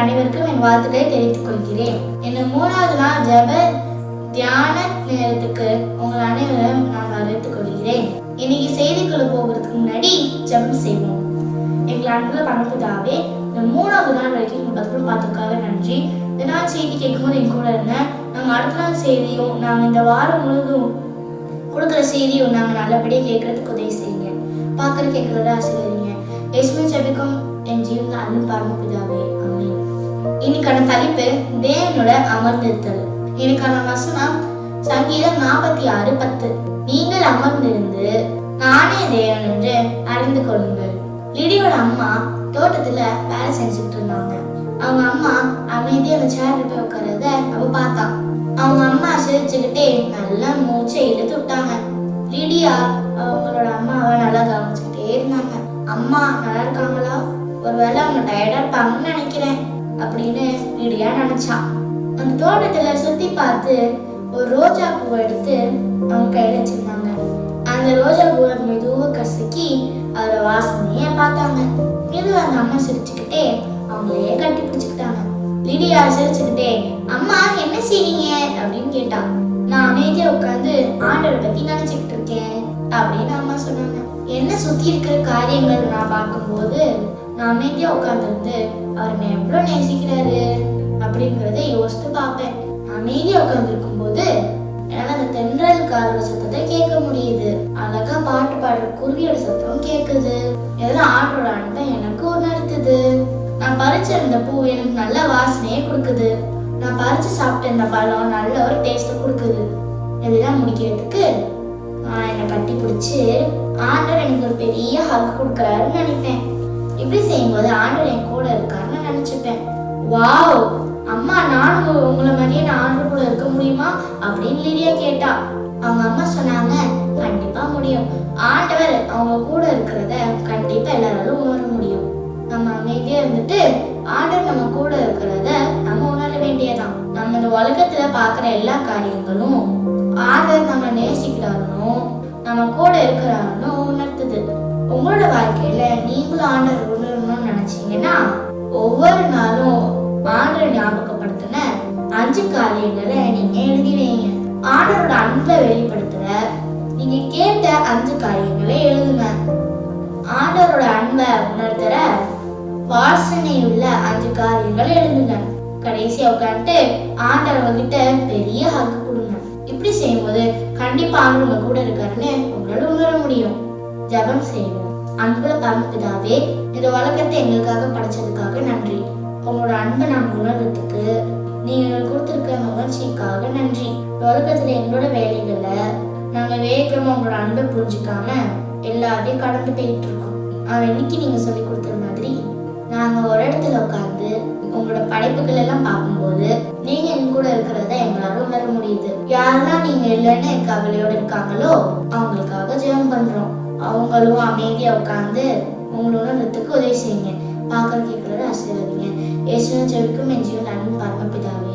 அனைவருக்கும் என் வாழ்த்துக்களை தெரிவித்துக் கொள்கிறேன். இன்னும் 3வது நாள் ஜெப தியான நேரத்துக்கு உங்கள் அனைவரும் நான் வரவேற்றுக் கொள்கிறேன். இன்னைக்கு செய்திக்குள்ள போகிறதுக்கு முன்னாடி ஜெபம் செய்வோம். எங்கள் அன்புள்ள பரமபிதாவே, இந்த 3வது நாள் வரைக்கும் உங்கள் பத்திரம் பார்த்துக்காக நன்றி. இந்த நாள் செய்தி கேட்கும்போது என் கூட இருந்தேன். நாங்கள் அடுத்த நாள் செய்தியும் நாங்கள் இந்த வாரம் முழுதும் கொடுக்குற செய்தியும் நாங்கள் நல்லபடியாக கேட்கறதுக்கு உதவி செய்யுங்க. பார்க்குற கேட்குறத ஆசீர்வதிங்க. இயேசுவின் ஜெபிக்கும் என் ஜீவனில் அன்பு பரமபிதாவே, ஆமென். இன்னைக்கான தலைப்பு தேவனோட அமர்ந்திருத்தல். எனக்கான வசனம் சங்கீதம் 46:10. நீங்கள் அமர்ந்திருந்து நானே தேவன் என்று அறிந்து கொள்ளுங்கள். லிடியோட அம்மா தோட்டத்துல வேலை செஞ்சுட்டு இருந்தாங்க. அவங்க அம்மா அமைதியா அந்த சேர்ல போய் உட்காரத அவ பார்த்தா. அவங்க அம்மா சிரிச்சுக்கிட்டே நல்லா மூச்சை இழுத்து விட்டாங்க. லிடியா அவங்களோட அம்மாவை நல்லா கவனிச்சுக்கிட்டே இருந்தாங்க. அம்மா நல்லா இருக்காங்களா, ஒருவேளை அவங்க டயர்டா இருப்பாங்கன்னு நினைக்கிறேன் அப்படின்னு லிடியா நினைச்சா. அந்த தோட்டத்துல சுத்தி பார்த்து ஒரு ரோஜா பூவை எடுத்து அவங்க கையில வச்சிருந்தாங்க. அந்த ரோஜா பூவை மெதுவா கசக்கி அதோட வாசனைய பார்த்தாங்க. மெதுவா அந்த அம்மா சிரிச்சுக்கிட்டே அவங்களையே கட்டி பிடிச்சுக்கிட்டாங்க. லிடியா சிரிச்சுக்கிட்டே, அம்மா என்ன செய்வீங்க அப்படின்னு கேட்டா. நான் அமைதியா உட்காந்து ஆண்டவரை பத்தி நினைச்சுக்கிட்டு இருக்கேன் அப்படின்னு அம்மா சொன்னாங்க. என்ன சுத்தி இருக்கிற காரியங்கள் நான் பார்க்கும்போது நான் அமைதியா உட்காந்துருந்து அவர் என்னை எவ்வளவு நேசிக்கிறாரு அப்படிங்கிறத யோசித்து பார்ப்பேன். அமைதியா உட்கார்ந்து இருக்கும் போது என்னால அந்த தென்றல் காரோட சத்தத்தை கேட்க முடியுது. அழகா பாட்டு பாடுற குருவியோட சத்தம் கேக்குது. இதெல்லாம் ஆண்டோட அன்பை எனக்கு உணர்த்துது. நான் பறிச்சிருந்த பூ எனக்கு நல்ல வாசனையே கொடுக்குது. நான் பறிச்சு சாப்பிட்ட இந்த பழம் நல்ல ஒரு டேஸ்ட் கொடுக்குது. இதெல்லாம் முடிக்கிறதுக்கு நான் என்னை கட்டி பிடிச்சி ஆண்டவர் எனக்கு ஒரு பெரிய ஹக் கொடுக்குறாருன்னு நினைப்பேன். இப்படி செய்யும்போது ஆண்டவர் என் கூட இருக்காருன்னு நினைச்சுப்பேன். வாவ், அம்மா நானும் உங்களை மாதிரியே நான் ஆண்டவர் கூட இருக்க முடியுமா அப்படின்னு லிடியா கேட்டா. அவங்க அம்மா சொன்னாங்க, கண்டிப்பா முடியும். ஆண்டவர் அவங்க கூட இருக்கிறத கண்டிப்பா எல்லாராலும் உணர முடியும். நம்ம அமைதியா இருந்துட்டு ஆண்டவர் நம்ம கூட இருக்கிறத நம்ம உணர வேண்டியதான். நம்ம இந்த உலகத்துல பாக்குற எல்லா காரியங்களும் ஆண்டவர் நம்ம நேசிக்கிறாருன்னு நம்ம கூட இருக்கிறாருன்னு உணர்த்துது. உங்களோட வாழ்க்கையில நீங்களும் ஆண்டவர் உணரணும்னு நினைச்சீங்கன்னா ஒவ்வொரு நாளும் ஆண்டவரை ஞாபகப்படுத்தின 5 காரியங்களை நீங்க எழுதி வைங்க. ஆண்டவரோட அன்பை வெளிப்படுத்துற நீங்க கேட்ட 5 காரியங்களை எழுதுங்க. ஆண்டவரோட அன்பை உணர்த்துற வாசனை உள்ள 5 காரியங்களை எழுதுங்க. கடைசியா உட்காந்துட்டு ஆண்டவர்கிட்ட பெரிய ஹக் கொடுங்க. இப்படி செய்யும்போது கண்டிப்பா ஆண்டவர் உங்க கூட இருக்காருன்னு உங்களால உணர முடியும். ஜெபம் செய்வோம். அன்புள்ள பரமபிதாவே, இந்த உலகத்தை எங்களுக்காக படைச்சதுக்காக நன்றி. உங்களோட அன்பை நாங்கள் உணர்றதுக்கு நீங்க கொடுத்துருக்க அந்த உணர்ச்சிக்காக நன்றி. உலகத்துல எங்களோட வேலைகளை நாங்க வேகமா உங்களோட அன்பை புரிஞ்சுக்காம எல்லாத்தையும் கடந்து போயிட்டு இருக்கோம். அவன் இன்னைக்கு நீங்க சொல்லி கொடுத்த மாதிரி நாங்க ஒரு இடத்துல உட்காந்து உங்களோட படைப்புகள் எல்லாம் பார்க்கும்போது நீங்க எங்க கூட இருக்கிறத எங்களால உணர முடியுது. யாரெல்லாம் நீங்க இல்லைன்னு கவலையோட இருக்காங்களோ அவங்களுக்காக ஜெபம் பண்றோம். அவங்களும் அமைதியா உட்காந்து உங்களோட உணர்றதுக்கு உதவி செய்யுங்க. பார்க்கற கேட்கறத ஆசீர்வதிங்க. இயேசுவின் ஜெபிக்கும் என் ஜீவன் அன்பு பரமபிதாவே.